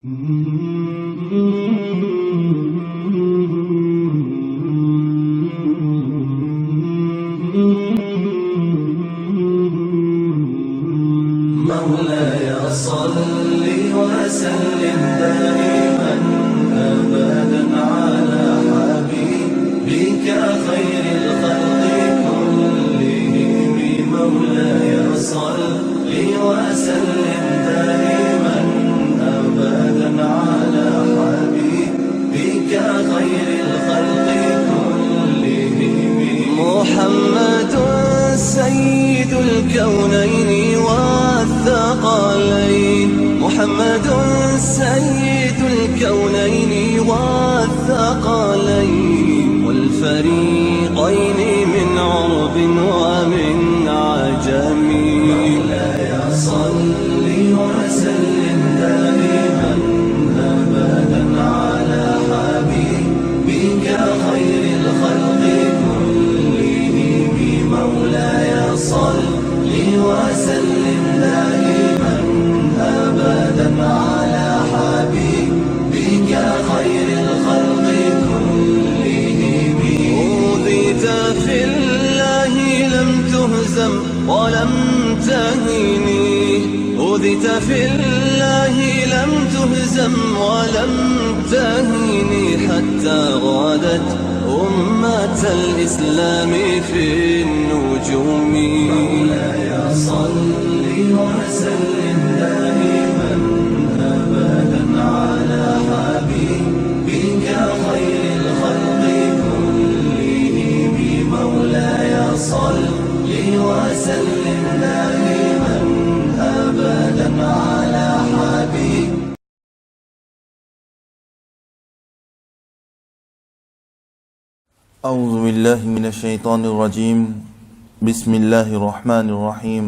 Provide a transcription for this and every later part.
مولاي صل وسلم دائما أبدا على حبيبك خير الخلق كلهم. مولاي صل وسلم دائما أبدا على حبيبك خير الخلق كلهم. محمد سيد الكونين والثقلين، محمد سيد الكونين والثقلين والفريقين من عرب ومن عجم. مولاي صل وسلم دائما أبدا على حبيبك خير الخلق كلهم. مولاي صل وسلم دائما أبدا على حبيبك خير الخلق كلهم. أوذيت في الله لم تهزم ولم تهني، أوذيت في الله لم تهزم ولم تهني حتى غادت أمة الإسلام في النجوم. مولاي صل وسلم دائما أبدا على حبيبك خير الخلق كلهم. مولاي صل وسلم دائما أبدا على حبيبك. أعوذ بالله من الشيطان الرجيم. بسم الله الرحمن الرحيم.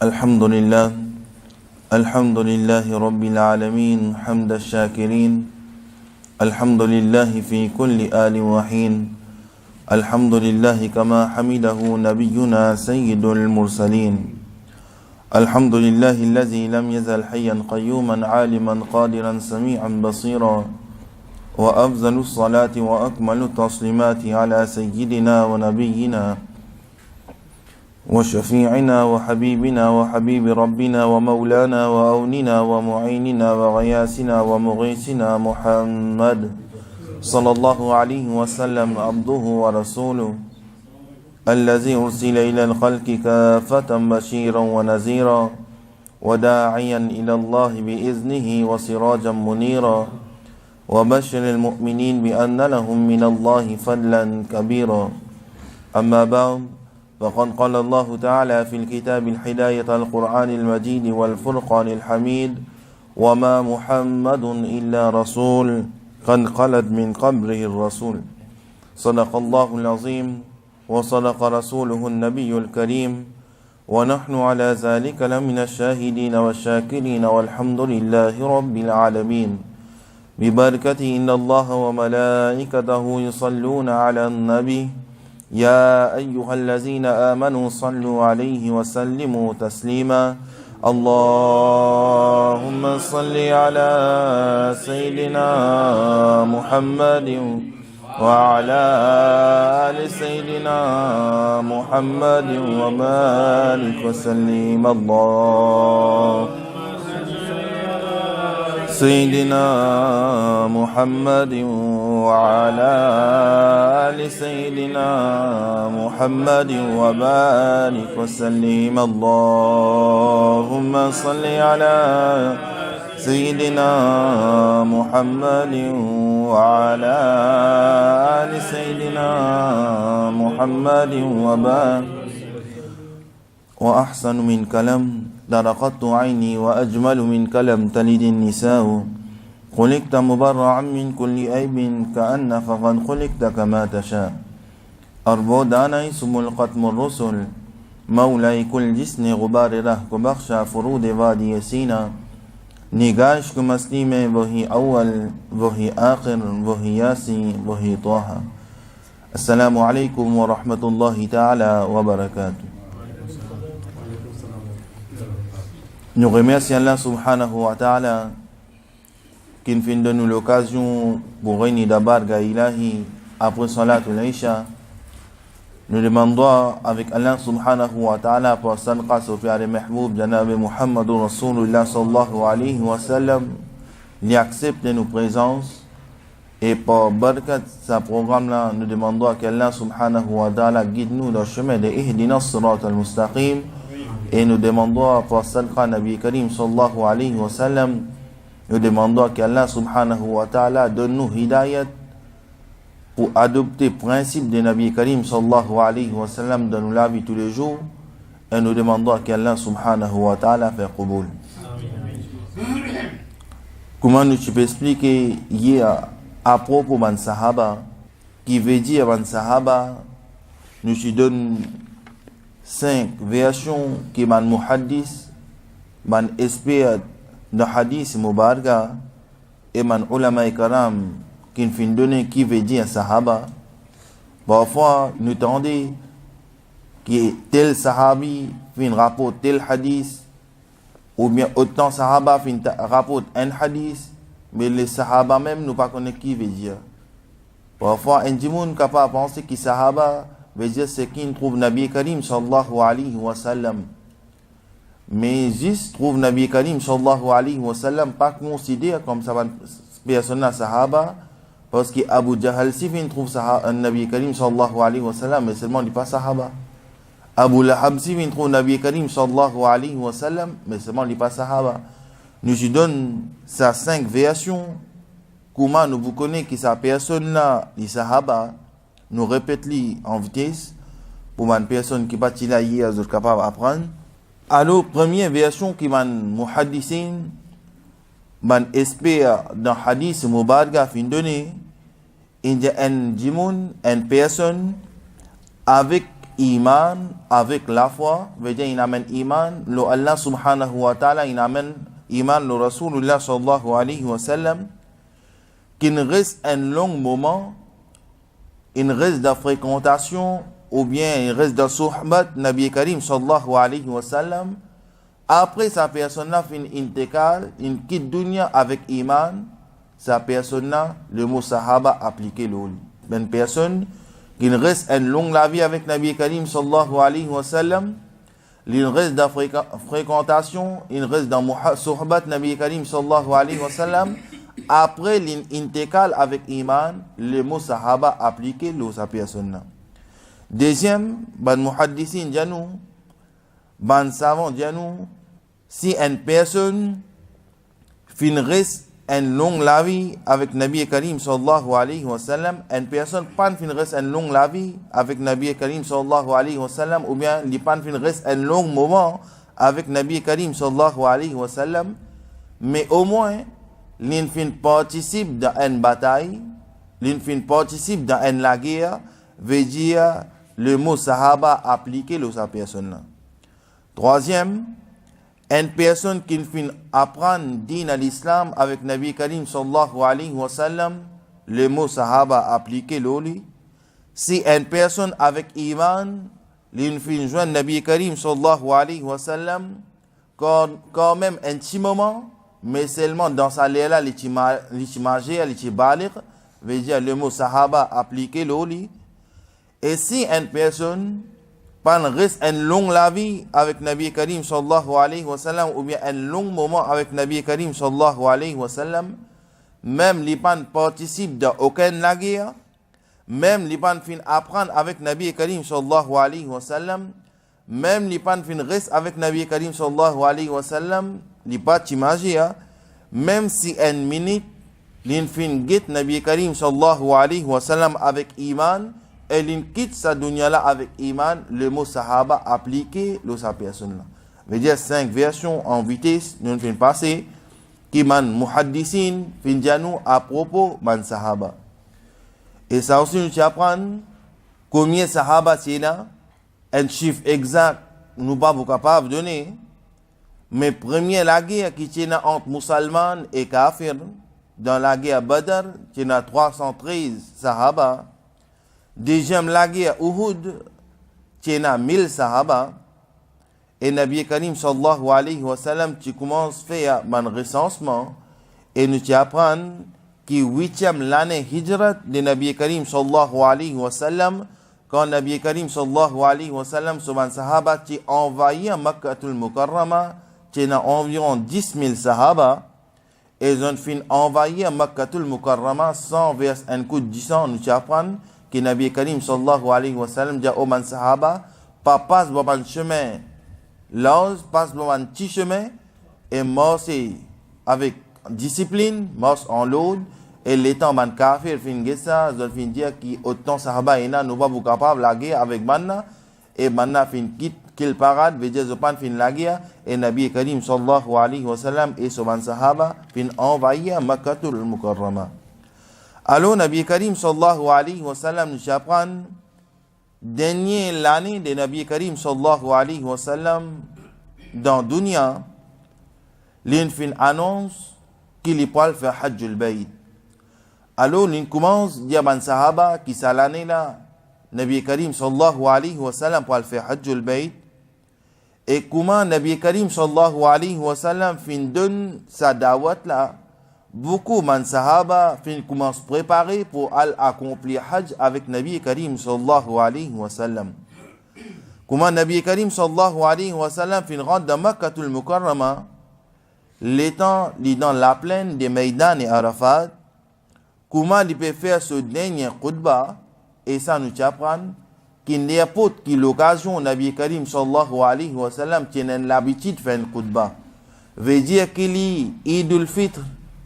الحمد لله رب العالمين حمد الشاكرين. الحمد لله في كل آل وحين. الحمد لله كما حمده نبينا سيد المرسلين. الحمد لله الذي لم يزل حيا قيوما عالما قادرا سميعا بصيرا. وأفضل الصلاة وأكمل التسليمات على سيدنا ونبينا وشفيعنا وحبيبنا وحبيب ربنا ومولانا وأوننا ومعيننا وغياسنا ومغيثنا محمد صلى الله عليه وسلم عبده ورسوله الذي أرسل إلى الخلق كافة بشيرا ونذيرا وداعيا إلى الله بإذنه وسراجا منيرا وبشر المؤمنين بأن لهم من الله فضلا كبيرا. أما بعد، فقد قال الله تعالى في الكتاب الهداية القرآن المجيد والفرقان الحميد: وما محمد إلا رسول قد خلت من قبله الرسول. صدق الله العظيم وصدق رسوله النبي الكريم، ونحن على ذلك لمن الشاهدين والشاكرين والحمد لله رب العالمين. ببركته إن الله وملائكته يصلون على النبي يا أيها الذين آمنوا صلوا عليه وسلموا تسليما. اللهم صل على سيدنا محمد وعلى آل سيدنا محمد وبارك وسلم. الله سيدنا محمد وعلى آل سيدنا محمد وبارك وسلم. اللهم صل على سيدنا محمد وعلى آل سيدنا محمد وبارك. وأحسن من كلام درقت عيني وأجمل من كلام تلد النساء. خلقت مبرعا من كل عيب كأنك قد خلقت كما تشاء. أربوداني سملقت من الرسل مولاي كل جسن غبار ره بخشى فرود وادي سينا. نگاش کو مسلم وہی اول وہی آخر وہی یاسی وہی طه. السلام عليكم ورحمة الله تعالى وبركاته. Nous remercions Allah subhanahu wa ta'ala qui nous donne nous l'occasion pour réunir d'abord Ilahi après Salat al-Isha. Nous demandons avec Allah subhanahu wa ta'ala pour sanqa au Père Mahmoud Janab Muhammad Rasulullah sallallahu alayhi wa sallam, il accepte nos présences et pour barkat sa programme là, nous demandons qu'Allah subhanahu wa ta'ala guide nous dans le chemin de Ihdina as-sirat al-mustaqim et nous demandons pour sanqa Nabi Karim sallallahu alayhi wa sallam, nous demandons qu'Allah subhanahu wa ta'ala donne nous hidayat pour adopter le principe de Nabi Karim sallallahu alayhi wa sallam dans la vie tous les jours et nous demandons qu'Allah subhanahu wa ta'ala fait qaboul. Comment nous peux expliquer hier à propos de Sahaba qui veut dire de Sahaba, nous te donne 5 versions qui man muhaddis, man expert de hadith mubaraka et man ulama karam qui nous donne qui veut dire Sahaba. Parfois, nous tendons que tel Sahabi fait un rapport tel hadith, ou bien autant Sahaba fait un rapport un hadith, mais les Sahaba même nous pas connaissent qui veut dire. Parfois, un monde capable de penser que Sahaba veut dire c'est qui trouve Nabi Karim sallallahu alayhi wa sallam. Mais juste trouve Nabi Karim sallallahu alayhi wa sallam pas considéré comme ça personne Sahaba. Parce que Abu Jahal si il trouve Nabi Karim sallallahu alayhi wa sallam, mais seulement il n'est pas sahaba. Abu Lahab si il trouve Nabi Karim sallallahu alayhi wa sallam, mais seulement il n'est pas sahaba. Nous lui donne ces 5 versions. Comment nous vous connaissons que sa personne là, les sahaba, nous répète-les en vitesse pour une personne qui n'est pas là hier, est capable d'apprendre. Alors, première version qui m'a muhaddisin, man espère dans hadith mubaraka fin donné, il y a une personne avec iman, avec la foi, veut dire il amène iman, le Allah subhanahu wa ta'ala, il amène iman, le Rasulullah sallallahu alayhi wa sallam, qui reste un long moment, il reste de fréquentation, ou bien il reste de suhbat, Nabi Karim sallallahu alayhi wa sallam. Après, sa personne-là fait une intégrale, une quitte dunya avec iman, sa personne-là, le mot sahaba appliqué l'eau. Une personne qui reste une longue la vie avec Nabi Karim sallallahu alayhi wa sallam, il reste de fréquentation, il reste dans suhbat Nabi Karim sallallahu alayhi wa sallam. Après, l'intégrale avec iman, le mot sahaba appliqué l'eau, sa personne-là. Deuxième, ban muhaddissin dianou, ban savant dianou, si une personne reste une longue la vie avec Nabi Karim sallallahu alayhi wa sallam, une personne pas reste une longue la vie avec Nabi Karim sallallahu alayhi wa sallam, ou bien il pas reste un long moment avec Nabi Karim sallallahu alayhi wa sallam, mais au moins l'in participe dans une bataille, l'in participe dans une guerre, veut dire le mot sahaba appliqué à sa personne. Troisième, une personne qui finit apprendre din à l'islam avec Nabi Karim sallallahu alayhi wa sallam, le mot sahaba appliqué l'oli. Si une personne avec iman, il finit joindre Nabi Karim sallallahu alayhi wa sallam, quand même un petit moment, mais seulement dans sa léla, l'itimager, l'itibalir, veut dire le mot sahaba appliqué l'oli. Et si une personne reste un long la vie avec Nabi Karim sallallahu alayhi wa sallam, ou bien un long moment avec Nabi Karim sallallahu alayhi wa sallam, même les pan participe dans aucune la guerre, même les pan fin apprendre avec Nabi Karim sallallahu alayhi wa sallam, même les pan fin reste avec Nabi Karim sallallahu alayhi wa sallam, les pas t'imaginer, même si une minute, les fin get Nabi Karim sallallahu alayhi wa sallam avec iman, et il quitte sa dunya là avec iman, le mot sahaba appliqué à sa personne là. Veut dire 5 versions en vitesse, nous fin passer, qui man muhaddisin, fin dianou à propos man sahaba. Et ça aussi nous apprendre combien sahaba c'est là, un chiffre exact, nous pas capable de donner, mais première la guerre qui tient entre musulmans et kafir, dans la guerre Badr, qui a 313 sahaba. Deuxième la guerre Uhud, qui a 1000 sahaba. Et Nabi Karim sallallahu alayhi wa sallam, qui commence à faire un recensement. Et nous apprenons que 8e l'année Hijrat de Nabi Karim sallallahu alayhi wa sallam, quand Nabi Karim sallallahu alayhi wa sallam, souvent sahaba qui envahi Makkatul Mukarrama, qui a environ 10 000 sahaba, et ils ont fini envahir Makkatul Mukarrama sans verser un coup de 10 ans. Nous apprenons que Nabi Karim sallallahu alayhi wa sallam dit aux sahaba, pas passe dans un chemin large, passe dans un petit chemin, et marche avec discipline, marche en l'eau, et l'étant man kafir fin ça, ils ont fini dire qu'autant sahaba ina nous pas capable la guerre avec manna, et manna fin quitte qu'il parade, veut dire pas fin la guerre, et Nabi Karim sallallahu alayhi wa sallam et son sahaba fin envahir Makkatul Mukarrama. Alors Nabi Karim sallallahu alayhi wa sallam nous apprend dernière l'année de Nabi Karim sallallahu alayhi wa sallam dans dunya, l'in fin annonce qu'il est pas faire Hajjul Bayt. Alors l'in commence dire ban sahaba qui ça l'année là Nabi Karim sallallahu alayhi wa sallam pour faire Hajjul Bayt. Et comment Nabi Karim sallallahu alayhi wa sallam fin donne sa dawat là, beaucoup de sahaba fin commence à préparer pour aller accomplir Hajj avec Nabi Karim sallallahu alayhi wa sallam. Comment Nabi Karim sallallahu alayhi wa sallam fin rentre dans Makkatul Mukarrama, l'étant dans la plaine des Maïdan et Arafat, comment il peut faire ce dernier khutbah, et ça nous apprend qu'il n'y a pas que l'occasion Nabi Karim sallallahu alayhi wa sallam tienne l'habitude de faire un khutbah. Veut dire qu'il y a Idul Fitr,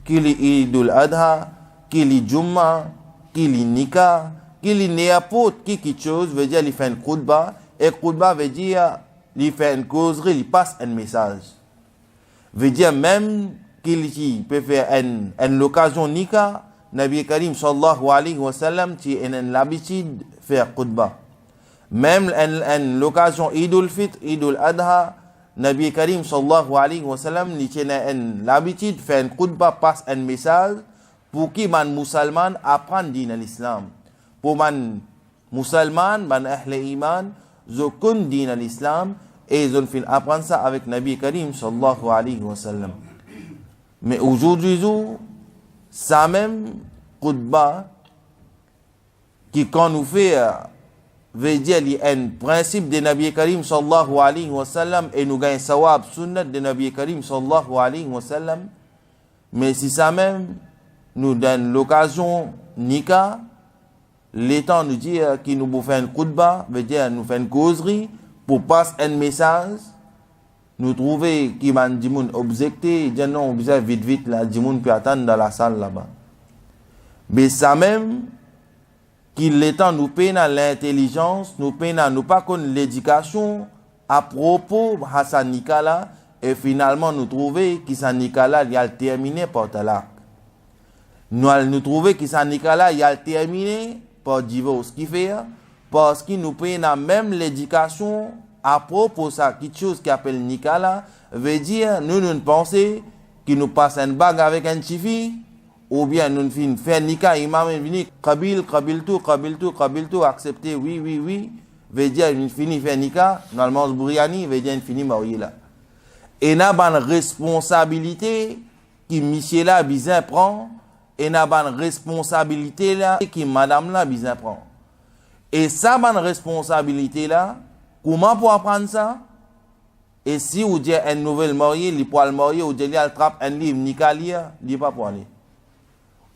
qu'il y a Idul Adha, qu'il y a Jumma, qu'il y a Nikah, qu'il y a pas quelque chose, veut dire qu'il fait un khutbah, et khutbah veut dire qu'il fait une causerie, il passe un message. Veut dire même qu'il peut faire une occasion Nikah, Nabi Karim sallallahu alayhi wa sallam tienne l'habitude de faire khutbah. Même en l'occasion Idul Fitr, Idul Adha, Nabi Karim sallallahu alayhi wa sallam il tient l'habitude de faire un khutbah, passe un message pour qui man musulman apprend l'islam. Pour man musulman, man ahle iman, zo kun l'islam et ils ont fait apprendre ça avec Nabi Karim sallallahu alayhi wa sallam. Mais aujourd'hui, ça même khutbah qui quand nous fait veut dire il y a un principe de Nabi Karim sallallahu alayhi wa sallam et nous gagnons sawab sunnat de Nabi Karim sallallahu alayhi wa sallam. Mais si ça même nous donne l'occasion nikah, l'état nous dit qu'il nous fait un khutbah, veut dire nous fait une causerie pour passer un message, nous trouver qui m'a dit moun objecté, dit non, observe vite là, dit moun peut attendre dans la salle là-bas. Mais ça même qu'il l'état nous paye l'intelligence, nous paye nous pas connaître l'éducation à propos de sa nikala et finalement nous trouver que sa nikala il a terminé par talak. Nous trouver que sa nikala il a terminé par divorce qui fait parce qu'il nous paye même l'éducation à propos de ça quelque chose qui appelle nikala veut dire nous pensons qu'il nous passe une bague avec un chifi. Ou bien nous faisons nikah, imam est venu, qabil tout, accepter, oui, veut dire nous finissons faire nikah, normalement bouriani, veut dire nous finissons marier là. Et n'a pas une responsabilité qui monsieur là bizarre prend, et n'a pas une responsabilité là qui madame là bizarre prend. Et ça une responsabilité là, comment pour apprendre ça? Et si vous dites un nouvel marié, il peut le marier, ou dites il attrape un livre nikah lire, il pas pour aller.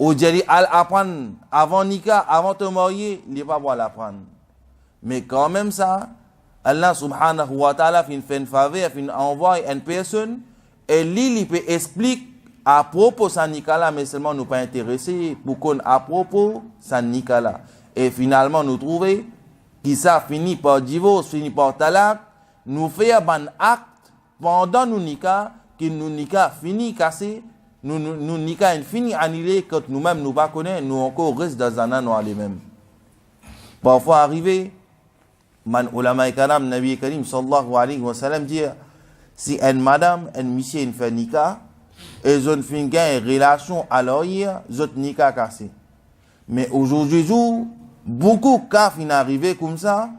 Ou dire apprendre avant nikah, avant te marier, il n'est pas pour l'apprendre. Mais quand même ça, Allah subhanahu wa ta'ala fait une faveur, il envoie une personne, et lui, il peut expliquer à propos de sa nikah là, mais seulement nous pas intéressés pour qu'on à propos de sa nikah là. Et finalement, nous trouvons que ça finit par divorce, finit par talak, nous fait un acte pendant nous nikah, que nous nikah fini cassé, nous nikah fini annulé quand nous-mêmes nous pas connaissons, nous encore reste dans un an les mêmes. Parfois arrivé, man ulama karam Nabi Karim sallallahu alayhi wa sallam dit si une madame, un monsieur une fait nikah, et ils ont fait une relation à l'arrière, ils ont nikah cassé. Mais aujourd'hui, beaucoup de cas sont arrivés comme ça,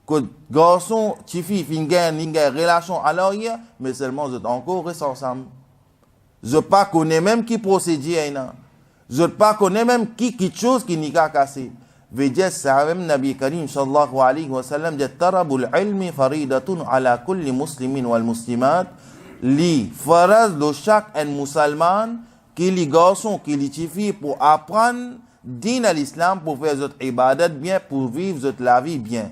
que garçon, petite fille, fin une relation à l'arrière, mais seulement ils ont encore restent ensemble. Je pas connais même qui procédé là. Je pas connais même qui quelque chose qui n'y a cassé. Veut dire ça même Nabi Karim sallallahu alayhi wa sallam dit tarabul ilmi faridatun ala kulli muslimin wal muslimat li faraz de chaque un musulman qui les garçons qui les filles pour apprendre din à l'islam pour faire votre ibadat bien pour vivre votre la vie bien.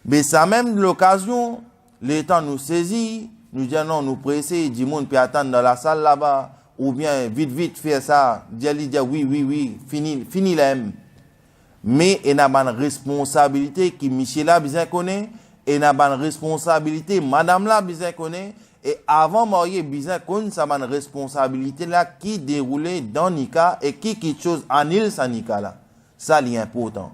Mais ça même l'occasion les temps nous saisit nous disons non nous presser du monde puis attendre dans la salle là-bas ou bien vite faire ça dire oui fini l'aime. Mais il y a une responsabilité qui Michel a besoin connaît et il y a une responsabilité madame là besoin connaît et avant marier besoin connaît ça une responsabilité là qui déroulait dans Nika et qui quelque chose annule ça Nika là ça est important.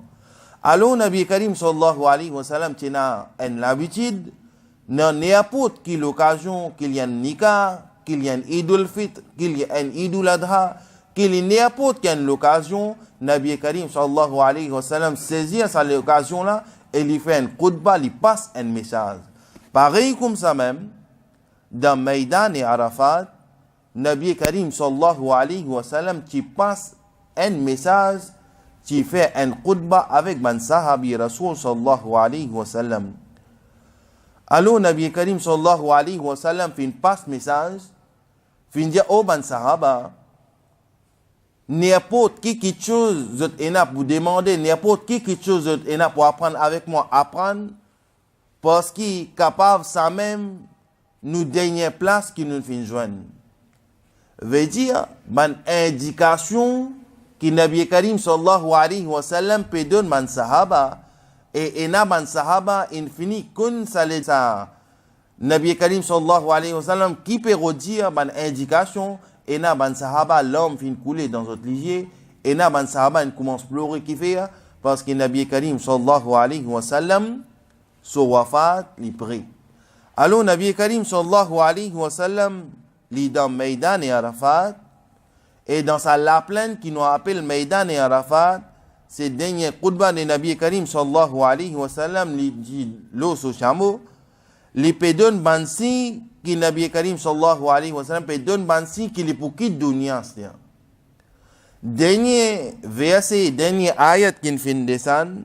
Alors Nabi Karim sallallahu alayhi wa sallam tient une habitude dans n'importe quelle occasion qu'il y a un Nika qu'il y a un Idul Fitr qu'il y a un Idul Adha qu'il y a n'importe quelle occasion Nabi Karim sallallahu alayhi wa sallam saisir cette occasion là et il fait un khutbah, il passe un message. Pareil comme ça même, dans Maïdan et Arafat, Nabi Karim sallallahu alayhi wa sallam qui passe un message, qui fait un khutbah avec man sahabi Rasul sallallahu alayhi wa sallam. Alors Nabi Karim sallallahu alayhi wa sallam fait un passe message, fait dire oh man sahaba, n'importe qui quelque chose vous demander, n'importe qui quelque chose pour apprendre avec moi, apprendre, parce qu'il est capable ça même, nous dernière place qui nous fait joindre. Veut dire, une indication que Nabi Karim sallallahu alayhi wa sallam peut donner man sahaba, et man sahaba infini kun salisa. Nabi Karim sallallahu alayhi wa sallam qui peut redire une indication, et na ban sahaba l'homme fin couler dans notre lisier et na ban sahaba il commence à pleurer qui fait parce que Nabi Karim sallallahu alayhi wa sallam so wafat li prie. Alors Nabi Karim sallallahu alayhi wa sallam li dans Maïdan et Arafat et dans sa la plaine qui nous appelle Maïdan et Arafat c'est dernier khutbah de Nabi Karim sallallahu alayhi wa sallam li dit l'eau so chameau li pédon bansi qui Nabi Karim sallallahu alayhi wa sallam peut donner bansi qui les pour quitter dunya c'est dernier verset dernier ayat qui fin descend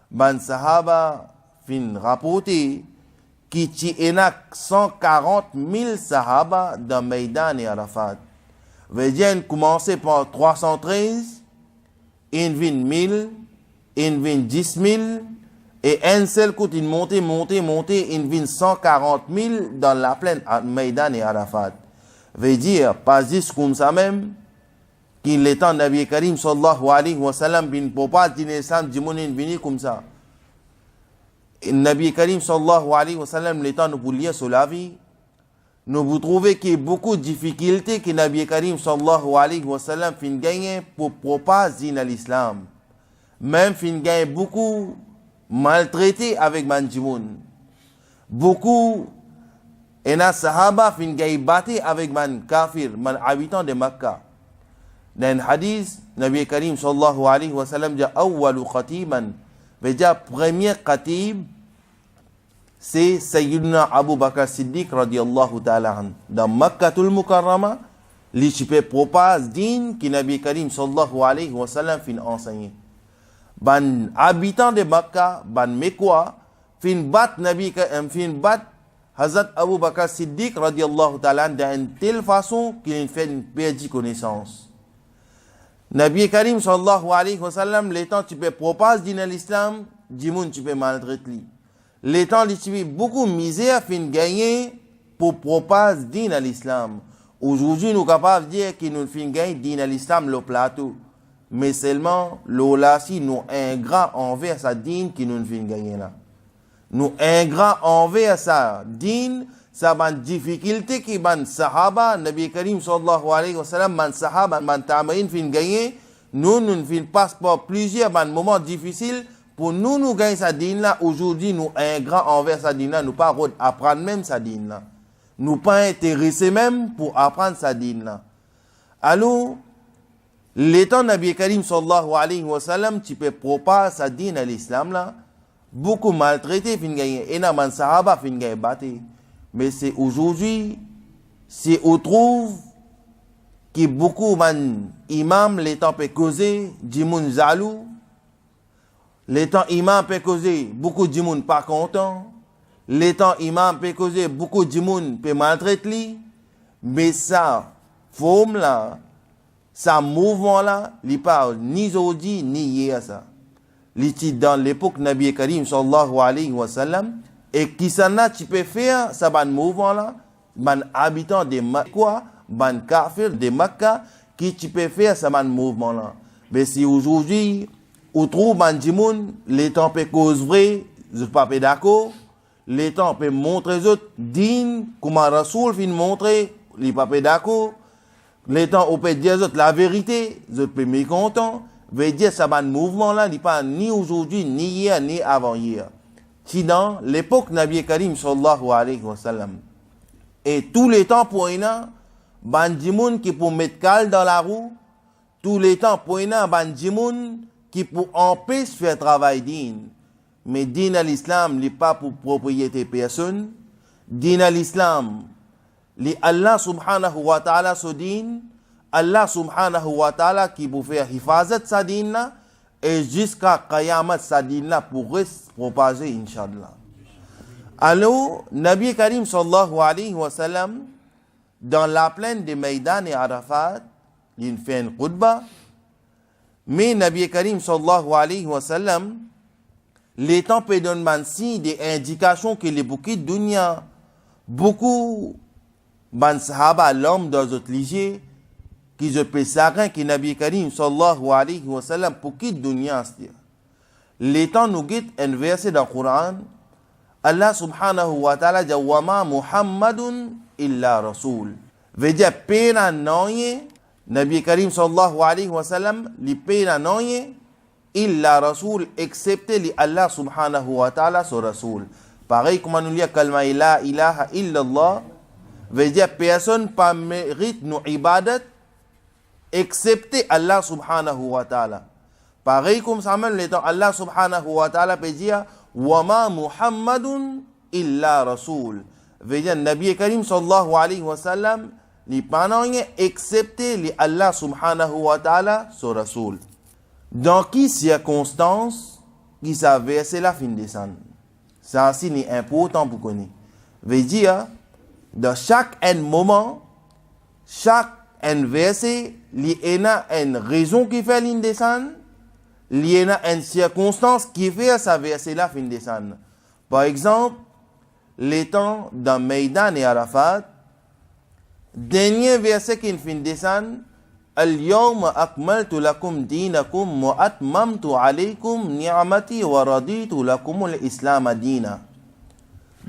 ban sahaba fin rapporté qui enak 140 000 sahaba dans Maïdan et Arafat veut dire commencer par 313 in vin 1000 in vin 10 000 et un seul coup, il monte, il vient 140 000 dans la plaine à Maïdan et Arafat. Veut dire, pas juste comme ça même, qu'il est temps Nabi Karim sallallahu alayhi wa sallam, il ne peut pas dire l'islam du monde venu comme ça. Nabi Karim sallallahu alayhi wa sallam, le temps nous pour lire sur la vie, nous vous trouvez qu'il y a beaucoup de difficultés que Nabi Karim sallallahu alayhi wa sallam fin gagner pour propager l'islam. Même fin gagner beaucoup maltraité avec Manjimoun. Beaucoup et na sahaba fin gay batté avec man kafir, man habitant de Makkah. Dans hadith, Nabi Karim sallallahu alayhi wa sallam dit awwalu khatiman, veut dire premier khatib c'est Sayyidina Abu Bakr Siddiq radiyallahu ta'ala an. Dans Makkatul Mukarrama, li chipe propage din qui Nabi Karim sallallahu alayhi wa sallam fin enseigné. Ban habitant de Makkah, ban Mekwa, fin bat Nabi, fin bat Hazrat Abu Bakr Siddiq radiyallahu ta'ala d'une telle façon qu'il fait une perdue connaissance. Nabi Karim sallallahu alayhi wa sallam, les temps tu peux propager dans l'islam, du monde tu peux maltraiter. Les temps tu peux beaucoup misère fin gagner pour propager dans l'islam. Aujourd'hui nous capables de dire que nous fin gagner dans l'islam le plateau. Mais seulement l'olasi nous ingrat envers sa dîne qui nous vient gagner là. Nous ingrat envers sa dîne, sa ban difficulté qui ban sahaba, Nabi Karim sallallahu alayhi wa sallam, ban sahaba, ban tamarin fin gagner, nous fin passe par plusieurs ban moments difficiles pour nous gagner sa dîne là. Aujourd'hui nous ingrat envers sa dîne là, nous pas apprendre même sa dîne là. Nous pas intéressés même pour apprendre sa dîne là. Alors l'étant Nabi Karim sallallahu alayhi wa sallam, tu peux propager sa dîne à l'islam là, beaucoup maltraité, fin gagné, et man sahaba fin gagné batté. Mais c'est aujourd'hui, si on trouve qui beaucoup man imam les temps peut causer dimoun zalou, les temps imam peut causer beaucoup dimoun pas content, les temps imam peut causer beaucoup dimoun peut maltraiter li, mais ça forme là, ça mouvement là, il pas ni aujourd'hui ni hier ça. L'était dans l'époque Nabi Karim sallallahu alayhi wa sallam, et qui s'en a tu peux faire ça ban mouvement là, ban habitant de Makka, ban kafir de Makka, qui tu peux faire ça ban mouvement là. Mais si aujourd'hui ou trouve ban dimoun, les temps peut cause vrai, je pas d'accord, les temps peut montrer autres digne comment Rasoul fin montrer, les pas d'accord. Les temps on peut dire autres la vérité, je peux mécontent, veut dire ça ban mouvement là, il pas ni aujourd'hui ni hier ni avant hier. Si dans l'époque Nabi Karim sallallahu alayhi wa sallam, et tous les temps pour ina bandimoun qui pour mettre cal dans la roue, tous les temps pour ina bandimoun qui pour empêcher faire travail digne. Mais din à l'islam n'est pas pour propriété personne. Din à l'islam, li Allah subhanahu wa ta'ala so din, Allah subhanahu wa ta'ala qui pour faire hifazat sa din là, et jusqu'à Qayamat sa din là pour rester propager inshallah. Alors, Nabi Karim sallallahu alayhi wa sallam, dans la plaine de Maïdan et Arafat, il fait une khutbah, mais Nabi Karim sallallahu alayhi wa sallam, les temps peut donner si des indications que les bouquets de dunya, beaucoup, ban sahaba, l'homme dans d'autres ligiers, qui je peux savoir que Nabi Karim sallallahu alayhi wa sallam, pour qui de dunya, c'est-à-dire. Les temps nous guide un verset dans le Coran, Allah subhanahu wa ta'ala dit wa ma Muhammadun illa rasul. Veut dire pena noye Nabi Karim sallallahu alayhi wa sallam li pena noye illa rasul excepté li Allah subhanahu wa ta'ala so rasul. Pareil comme nous lit kalma la ilaha illa Allah veut dire personne pas mérite nos ibadat excepté Allah subhanahu wa ta'ala. Pareil comme ça même les temps Allah subhanahu wa ta'ala peut dire وَمَا مُحَمَّدٌ إِلَّا رَسُولٌ. Veut dire, Nabi Karim sallallahu alayhi wa sallam, li pananye excepté li Allah subhanahu wa ta'ala, so Rasoul. Dans qui circonstance, qui sa verset la fin descend. Ça, c'est important pour connaître. Veut dire, dans chaque un moment, chaque un verset, li ena une raison qui fait l'in descend, il y a une circonstance qui fait sa verset là fin descendre. Par exemple, les temps dans Maïdan et Arafat, dernier verset qui fin descendre, Al-yawma akmaltu lakum dinakum wa atmamtu alaykum ni'amati wa raditu lakum al-islam dina.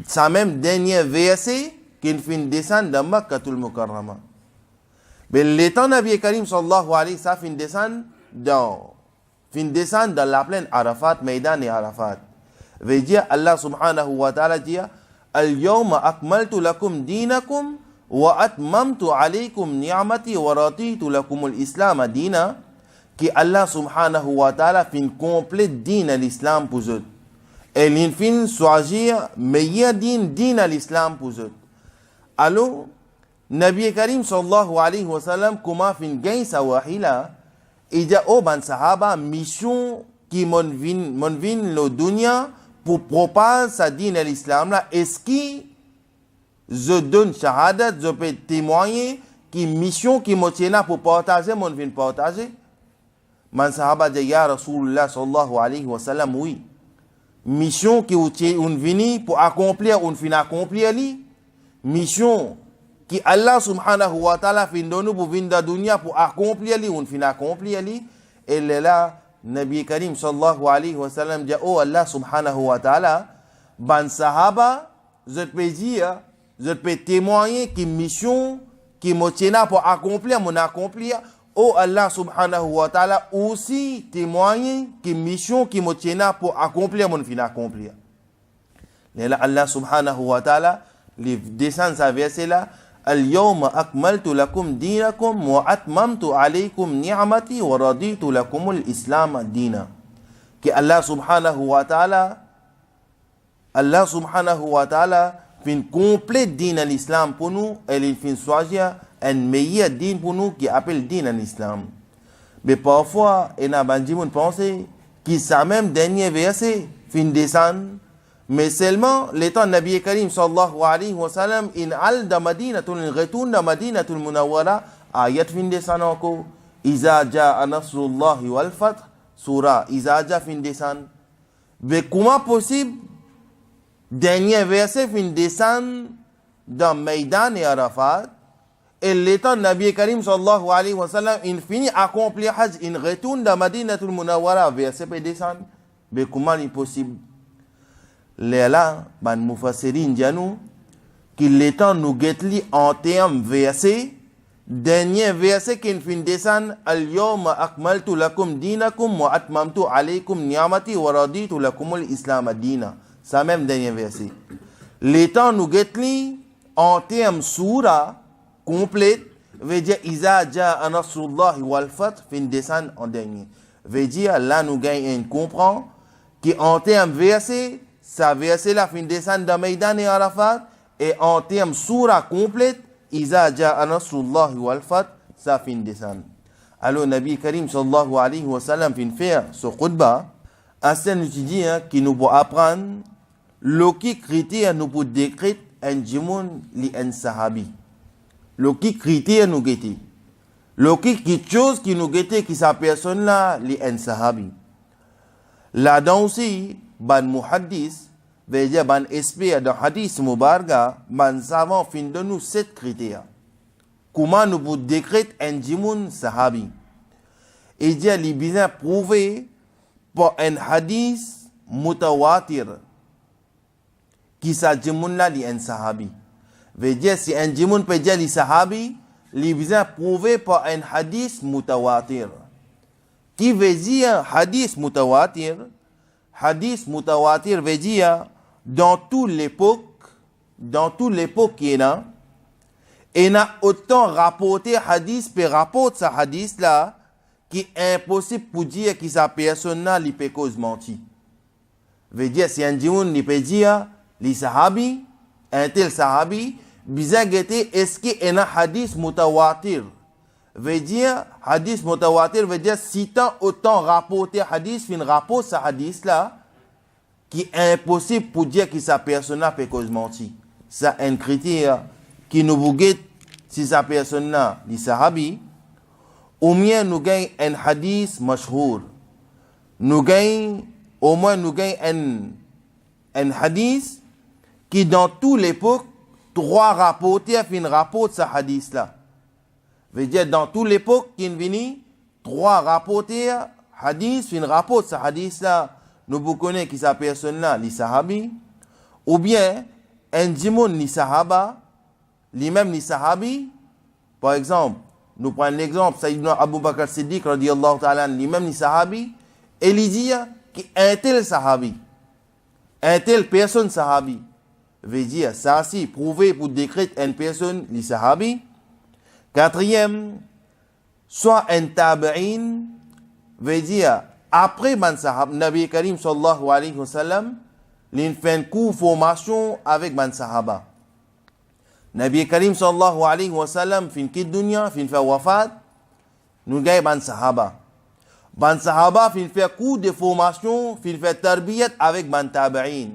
Ça même dernier verset qui fin descendre dans Makkatul Mukarrama. Mais les temps Nabi Karim sallallahu alayhi wa sallam fin descendre dans la plaine Arafat, Maïdan et Arafat. Veut dire Allah subhanahu wa ta'ala dit Al-yawma akmaltu lakum dinakum wa atmamtu alaykum ni'amati wa raditu lakum al-islam dina. Que Allah subhanahu wa ta'ala fin complète din à l'islam pour eux. Et il fin choisir meilleur din à l'islam pour eux. Alors, Nabi Karim sallallahu alayhi wa sallam comment fin gagne sa wahila. Il dit au ban sahaba mission qui mon vin le dunya pour propager sa dîne à l'islam là est-ce que je donne shahadat je peux témoigner qui mission qui me tient pour partager mon vin partager man sahaba dit ya Rasulullah sallallahu alayhi wa sallam oui mission qui on vini pour accomplir on fin accomplir li mission qui Allah subhanahu wa ta'ala fin donne pour venir dans dunya pour accomplir li on fin accomplir li et là Nabi Karim sallallahu alayhi wa sallam dit oh Allah subhanahu wa ta'ala ban sahaba je peux dire je peux témoigner qui mission qui me tient pour accomplir mon accomplir oh Allah subhanahu wa ta'ala aussi témoigner qui mission qui me tient pour accomplir mon fin accomplir là Allah subhanahu wa ta'ala les descend sa verset là اليوم أكملت لكم دينكم وأتممت عليكم نعمتي ورضيت لكم الإسلام دينا. Que Allah subhanahu wa ta'ala fin complète din à l'islam pour nous et il fin choisir un meilleur din pour nous qui appelle din en islam. Mais parfois, il y a des gens qui pensent que ça même dernier verset fin descendre, mais seulement l'étant Nabi Karim sallallahu alayhi wa sallam in al da madinatul retourne da madinatul munawwara ayat fin descendre encore iza jaa nasrullahi wal fath surah iza jaa fin descendre. Mais comment possible dernier verset fin descendre dans Maïdan et Arafat et l'étant Nabi Karim sallallahu alayhi wa sallam in finit accomplir Hajj in retourne dans Madinatul Munawwara verset peut descendre. Mais comment est possible? Là, ban mufassirin dianou qu'il l'étant nous getli en termes verset dernier verset qui fin descendre al yawma akmaltu lakum dinakum wa atmamtu alaykum ni'mati wa raditu lakum al islam dina. Ça même dernier verset. L'étant nous getli en termes surah complète, veut dire Iza jaa nasrullahi wal fath fin descendre en dernier. Veut dire là nous gagnons comprend qu'en termes verset, ça verset là fin descendre dans Maïdan et Arafat et en termes surah complète, Iza jaa nasrullahi wal fath ça fin descendre. Alors Nabi Karim sallallahu alayhi wa sallam fin faire ce khutbah, assez nous dit qui nous pour apprendre le qui critère nous pour décrire un jimoun li un sahabi. Le qui critère nous guetter. Le qui chose qui nous guetter qui sa personne là li un sahabi. Là-dedans aussi, ban muhaddis, veut dire ban expert dans hadith mubarga, ban savant fin de nous 7 critères. Comment nous pour décrire un jimoun sahabi. Et dit li bien prouvé par un hadith mutawatir. Qui sa jimoun là li un sahabi. Veut dire si un jimoun peut dire li sahabi, li bien prouvé par un hadith mutawatir. Qui veut dire hadith mutawatir? Hadith mutawatir veut dire dans toute l'époque qui est là, et n'a autant rapporté hadith per rapporte sa hadith là, qui est impossible pour dire que sa personne là li peut cause menti. Veut dire si un jimoun li peut dire li sahabi, un tel sahabi, bizarre est-ce qu'il y a un hadith mutawatir? Veut dire, hadith mutawatir veut dire si tant autant rapporter hadith, fin rapport sa hadith là, qui est impossible pour dire que sa personne peut cause menti. C'est un critère qui nous bouguette si sa personne là, li sahabi, ou bien nous gagne un hadith mashhour. Nous gagne, au moins nous gagne un hadith qui dans toute l'époque, 3 rapporteurs fin rapportent sa hadith là. Veut dire dans toute l'époque qui vient 3 rapporteurs hadith fin rapportent sa hadith là. Nous vous connaissons qui sa personne là, li sahabi, ou bien un jimoun li sahaba, li même li sahabi. Par exemple, nous prenons l'exemple Sayyidina Abu Bakr Siddiq radiyallahu ta'ala, li même li sahabi, et il dit qu'un tel sahabi, un tel personne sahabi, veut dire ça aussi prouvé pour décrire une personne li sahabi. 4e, soit un tabi'in, veut dire après man sahab, Nabi Karim sallallahu alayhi wa sallam, il fait un cours formation avec man sahaba. Nabi Karim sallallahu alayhi wa sallam, fin kit dunya, fin fait wafat, nous gagne man sahaba. Man sahaba, fin fait cours de formation, fin fait tarbiyat avec man tabi'in.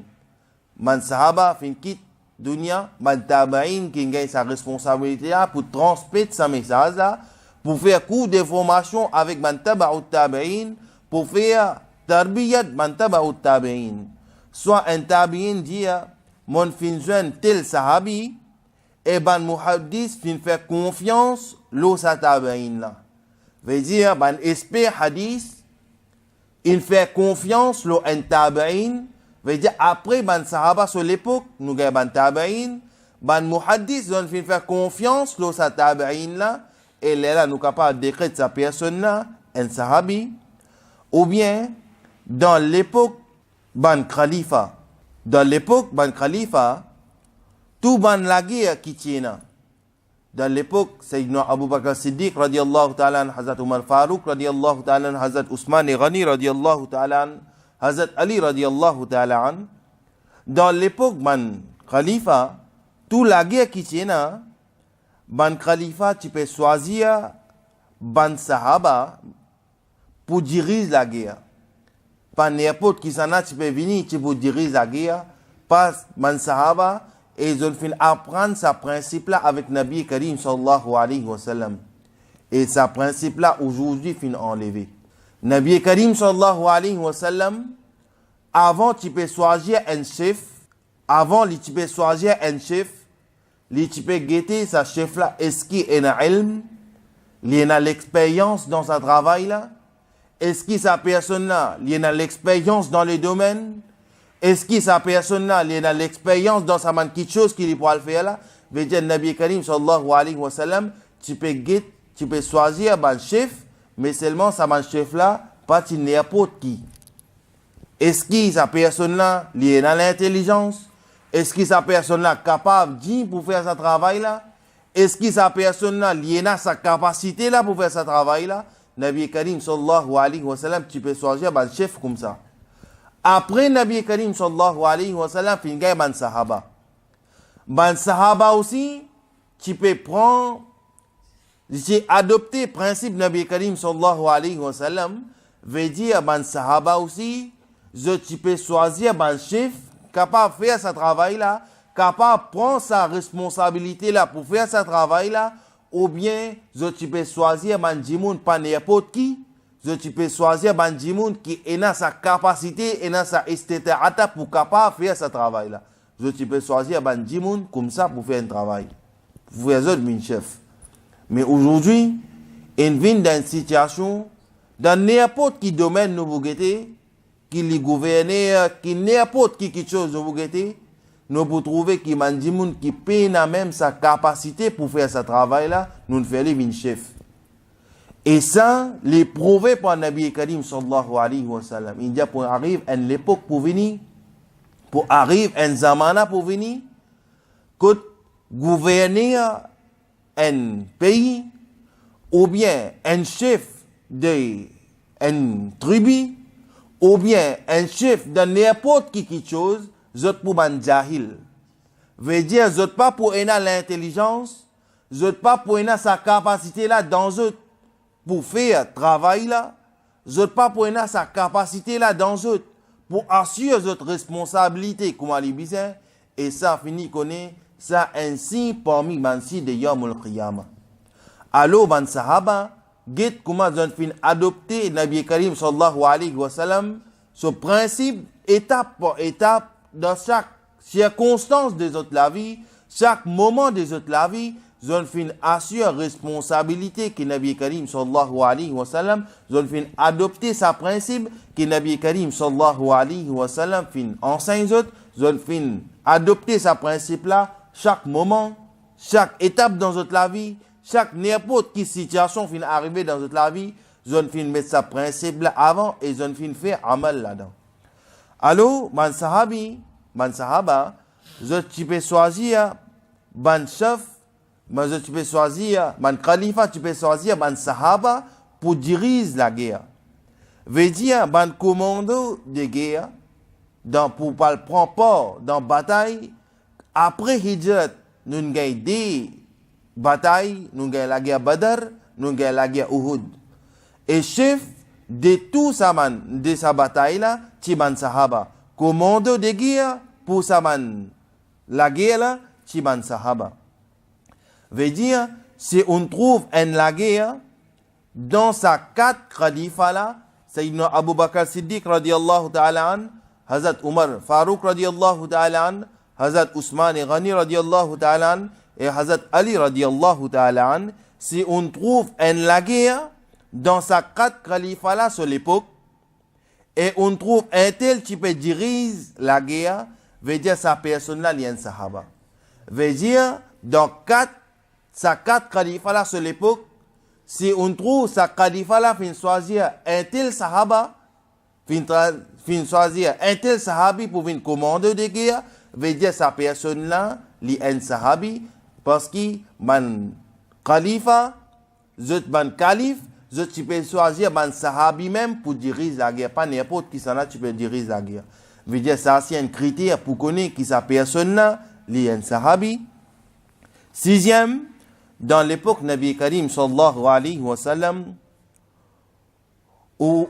Man sahaba, fin kit dunya, man tabi'in qui gagne sa responsabilité là pour transmettre sa message là, pour faire cours de formation avec man tabi'in, pour faire tarbiyat man tabi'in. Soit un tabi'in dit, mon fin jeune tel sahabi, et ban muhaddis fin fait confiance l'eau sa tabi'in là. Veut dire, ban expert hadith, il fait confiance l'eau un tabi'in. Veut dire, après ban sahaba sur l'époque, nous gagnons ban tabi'in, ban muhaddis, on fin faire confiance l'eau sa tabi'in là, et là, nous capables de décrire sa personne là, un sahabi. Ou bien, dans l'époque, ban khalifa. Dans l'époque, ban khalifa, tout ban la guerre qui tient. Dans l'époque, Sayyidina Abu Bakr Siddiq, radiyallahu ta'ala, Hazrat Umar Farouk, radiyallahu ta'ala, Hazrat Ousmane Ghani, radiyallahu ta'ala, Hazrat Ali, radiyallahu ta'ala. Dans l'époque, ban khalifa, tout la guerre qui tient, ban khalifa, tu peux choisir ban sahaba pour diriger la guerre. Pas n'importe qui s'en a, tu peux venir, tu peux diriger la guerre. Pas ban sahaba, et ils ont fait apprendre ce principe-là avec Nabi Karim sallallahu alayhi wa sallam. Et ce principe-là, aujourd'hui, fin enlevé. Nabi Karim sallallahu alayhi wa sallam, avant, tu peux choisir un chef. Avant, tu peux choisir un chef. Tu peux guetter ce chef-là. Est-ce qu'il a ilm? Il a l'expérience dans son travail-là? Est-ce que sa personne-là, il a l'expérience dans les domaines? Est-ce que sa personne-là, il a l'expérience dans sa main, quelque chose qu'il pourra le faire là? Veut dire, Nabi Karim sallallahu alayhi wa sallam, tu peux choisir un chef, mais seulement sa main chef-là, pas n'importe qui. Est-ce que sa personne-là, il a l'intelligence? Est-ce que sa personne-là est capable pour faire ce travail-là? Est-ce que sa personne-là, il a sa capacité là pour faire ce travail-là? Nabi Karim sallallahu alayhi wa sallam, tu peux choisir un chef comme ça. Après Nabi Karim sallallahu alayhi wa sallam, il y a un sahaba. Un sahaba aussi, tu peux prendre, j'ai adopté le principe Nabi Karim sallallahu alayhi wa sallam, veut dire un sahaba aussi, tu peux choisir un chef capable de faire ce travail-là, capable de prendre sa responsabilité là pour faire ce travail-là, ou bien tu peux choisir un djimoun pas n'importe qui, tu peux choisir un djimoun qui a sa capacité, et sa istita'ata pour capable de faire ce travail-là. Tu peux choisir un djimoun comme ça pour faire un travail, pour faire un chef. Mais aujourd'hui, on vient dans une situation, dans n'importe quel domaine nous vous guettez, qui les gouverneurs, qui n'importe qui quelque chose nous vous guettez, nous pouvons trouver qu'il y a des gens qui peine même sa capacité pour faire ce travail-là, nous faisons un chef. Et ça, les prouvé par Nabi Karim sallallahu alayhi wa sallam. Il dit pour arriver à l'époque pour venir, pour arriver à un zamana pour venir, que gouverner un pays, ou bien un chef d'une tribu, ou bien un chef de n'importe qui quelque chose, zot pour ban jahil. Veut dire, zot pas pour l'intelligence, zot pas pour sa capacité là dans zot, pour faire travail là, zot pas pour sa capacité là dans zot, pour assurer zot responsabilité comme Ali Bizin, et ça finit connaît, ça ainsi parmi mansi de Yawmul Qiyamah. Alors, ban sahaba, get comment zot fin adopter Nabi Karim sallallahu alayhi wa sallam, ce principe étape par étape, dans chaque circonstance des autres la vie, chaque moment des autres la vie, zone fin assure responsabilité que Nabi Karim sallallahu alayhi wa sallam, zone fin adopter sa principe que Nabi Karim sallallahu alayhi wa sallam fin enseigne autres, zone fin adopter sa principe là, chaque moment, chaque étape dans notre la vie, chaque n'importe quelle situation fin arriver dans notre la vie, zone fin mettre sa principe là avant et zone fin faire amal là-dedans. Alors, man sahaba, tu peux choisir ban chef, tu peux choisir ban khalifa, tu peux choisir ban sahaba pour diriger la guerre. Veut dire ban commando de guerre, pour prendre part dans la bataille. Après Hijrat, nous avons des batailles, nous avons la guerre Badr, nous avons la guerre Uhud. Et chef de tout ça, de sa bataille-là, Tiban Sahaba. Commando de guerre pour Saman. La guerre là, Tiban Sahaba. Veut dire, si on trouve la guerre, dans sa 4 khalifas là, Sayyidina Abu Bakr Siddiq radiallahu ta'ala an, Hazrat Umar Farouk radiallahu ta'ala an, Hazrat Ousmane Ghani radiallahu ta'ala an, et Hazrat Ali radiallahu ta'ala an, si on trouve la guerre, dans sa 4 khalifas là sur l'époque, et on trouve un tel qui peut diriger la guerre, veut dire sa personne là, il y a un sahaba. Veut dire, dans sa 4 khalifas là sur l'époque, si on trouve sa khalifa là, fin choisir un tel sahaba, fin choisir un tel sahabi pour une commande de guerre, veut dire sa personne là, il y a un sahabi, parce que man khalifa, zot man calife, tu peux choisir un sahabi même pour diriger la guerre. Pas n'importe qui s'en a, tu peux diriger la guerre. Veut dire, ça c'est un critère pour connaître qui sa personne là, il y a un sahabi. 6e, dans l'époque Nabi Karim sallallahu alayhi wa sallam, où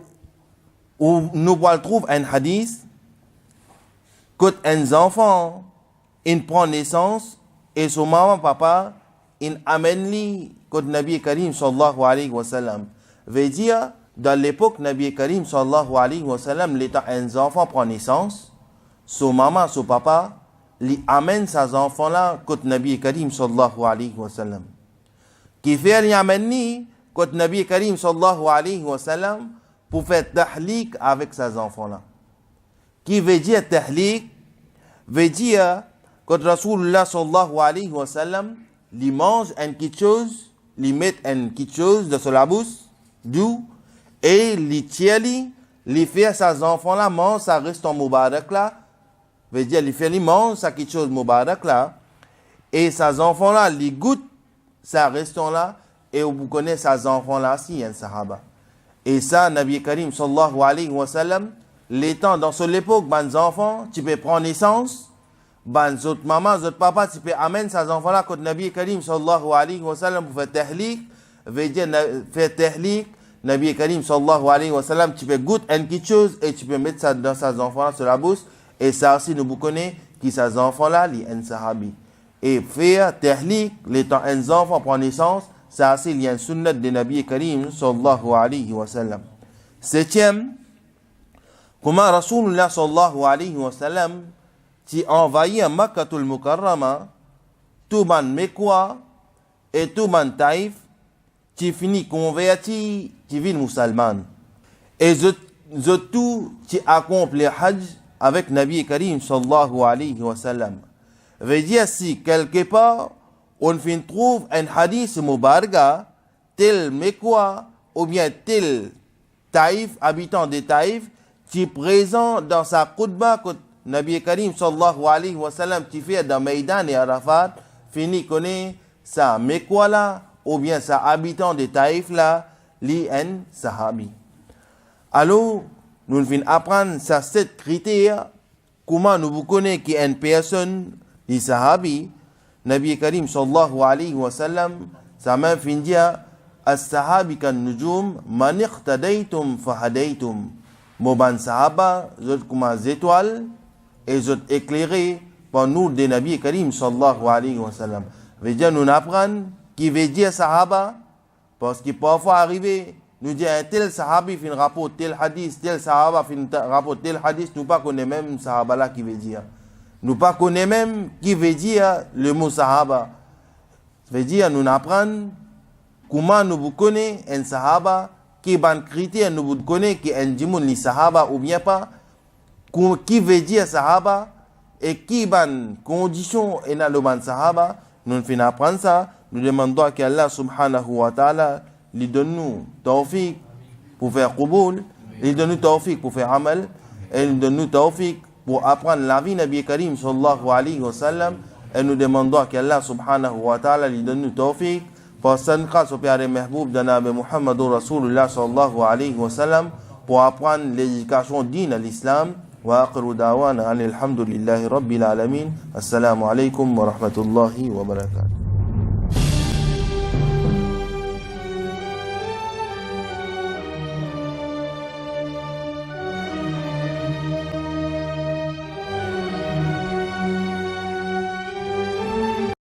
nous trouvons un hadith, quand un enfant, il prend naissance, et son maman, papa, il amène lui, quand Nabi Karim sallallahu alayhi wa sallam. Veut dire, dans l'époque Nabi Karim sallallahu alayhi wa sallam, l'état un enfant prend naissance, son maman, son papa, lui amène ces enfants-là, quand Nabi Karim sallallahu alayhi wa sallam. Qui fait lui amène lui, quand Nabi Karim sallallahu alayhi wa sallam, pour faire tahliq avec ces enfants-là. Qui veut dire tahliq? Veut dire, quand Rasulullah sallallahu alayhi wa sallam, lui mange une petite chose, lui met une petite chose dans la bouche, d'où, et lui tient, lui fait ces enfants-là, mange, ça reste en Moubarak là, veut dire, lui fait, lui mange, ça quelque chose Moubarak là, et ces enfants-là, lui goûtent, ça reste là, et vous connaissez ces enfants-là, si, un sahaba. Et ça, Nabi Karim sallallahu alayhi wa sallam, l'étant dans son époque, ben enfants, tu peux prendre naissance, ben autres maman, autres papa, tu peux amener ces enfants-là quand Nabi Karim sallallahu alayhi wa sallam pour faire tahliq, veut dire faire tahliq, Nabi Karim sallallahu alayhi wa sallam, tu peux goûter une petite chose et tu peux mettre ça dans ces enfants-là sur la bouche, et ça aussi nous connaissons qui ces enfants-là, les un sahabi. Et faire tahliq, l'étant un enfant prend naissance, ça aussi il y a une sunnat de Nabi Karim sallallahu alayhi wa sallam. Septième, comment Rasulullah sallallahu alayhi wa sallam qui envahit Makkatul Mukarrama, tout man Mekwa et tout man Taïf, qui finit converti, qui vit musulman. Et tout qui accomplit le Hajj avec Nabi Karim sallallahu alayhi wa sallam. Veut dire si quelque part on trouve un hadith Mubarga, tel Mekwa ou bien tel Taïf, habitant de Taïf, qui est présent dans sa khutbah que Nabi Karim sallallahu alayhi wa sallam qui fait dans Maïdan et Arafat, fini connaît sa Mekwa là, ou bien sa habitant de Taïf là, li en sahabi. Alors, nous venons apprendre ça 7 critères, comment nous connaissons qu'il y a une personne, li sahabi, Nabi Karim sallallahu alayhi wa sallam, sa main fin dire, as-sahabi kan nujum, man iqtadaytum fahadaytum. Moban sahaba, zot comme des étoiles, et zot éclairés par nous des Nabi Karim sallallahu alayhi wa sallam. Veut dire, nous apprenons qui veut dire sahaba, parce que parfois arrivé, nous dit un tel sahabi fin rapport tel hadith, tel sahaba fin rapport tel hadith, nous pas connaissons même sahaba là qui veut dire. Nous pas connaissons même qui veut dire le mot sahaba. Ça veut dire, nous apprenons comment nous connaissons un sahaba, qui ban critère nous connaissons qui est un djimoun li sahaba ou bien pas, qui veut dire sahaba, et qui ban condition est dans le ban sahaba, nous finissons apprendre ça, nous demandons qu'Allah subhanahu wa ta'ala lui donne nous tawfiq pour faire qubul, lui donne nous tawfiq pour faire amal, et lui donne nous tawfiq pour apprendre la vie Nabi Karim sallallahu alayhi wa sallam, et nous demandons qu'Allah subhanahu wa ta'ala lui donne nous tawfiq pour s'en grâce au Père Mahboub de Nabi Muhammad Rasulullah sallallahu alayhi wa sallam, pour apprendre l'éducation digne à l'islam. Wa akhiru da'wana alhamdulillahi rabbil alamin. Assalamu alaykum wa rahmatullahi wa barakatuh.